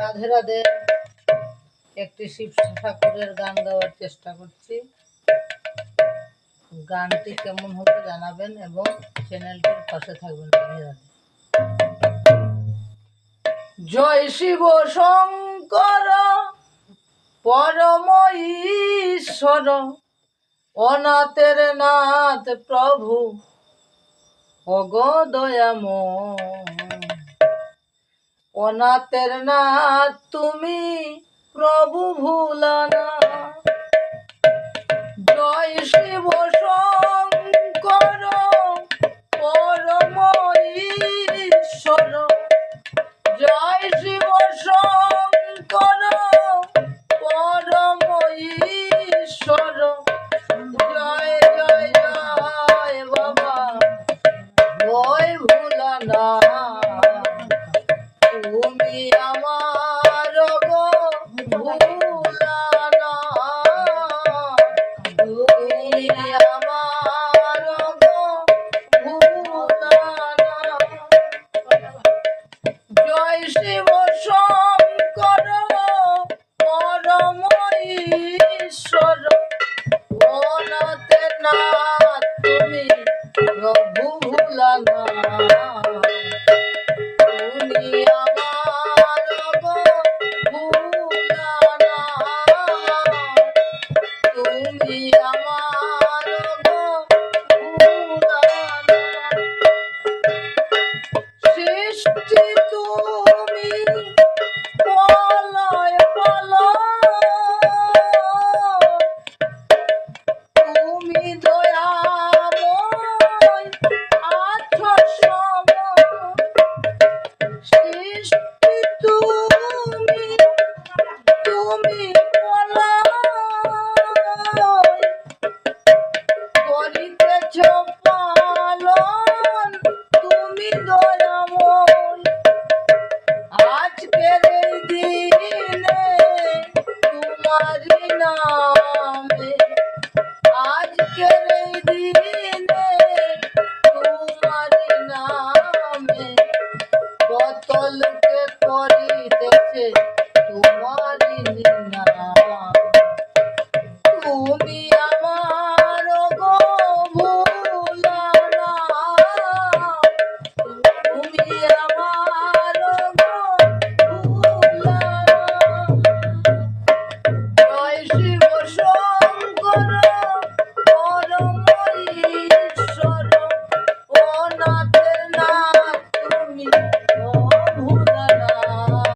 রাধে রাধে। একটি শিব ঠাকুরের গান গাওয়ার চেষ্টা করছি। গানটি কেমন হবে জানাবেন এবং চ্যানেলটির পাশে থাকবেন। রাধে রাধে। জয় শিব শঙ্কর পরম ঈশ্বর, অনাথের নাথ প্রভু অগদয়াময়। অনাথের নাথ তুমি প্রভু ভুলানা। জয় শিব শঙ্কর পরম ঈশ্বর, জয় শিব শঙ্কর পরম ঈশ্বর। জয় জয় জয় বাবা জয় ভুলানা। তুমি আমার গো ভুলানা, তুমি আমার গো ভুলানা। জয় শিব শঙ্কর পরম ঈশ্বর, অনাথের নাথ তুমি প্রভু ভুলানা। তুমি আমার গো ভুলানা, তুমি আমার গো ভুলানা। সৃষ্টি তুমি প্রলয় প্রলয়, তুমি দয়াময় আছো সময়। সৃষ্টি তুমি প্রলয়, করিতেছ পালন তুমি দয়াময়। আজকের এই দিনে তোমারি নামে, আজকের এই দিনে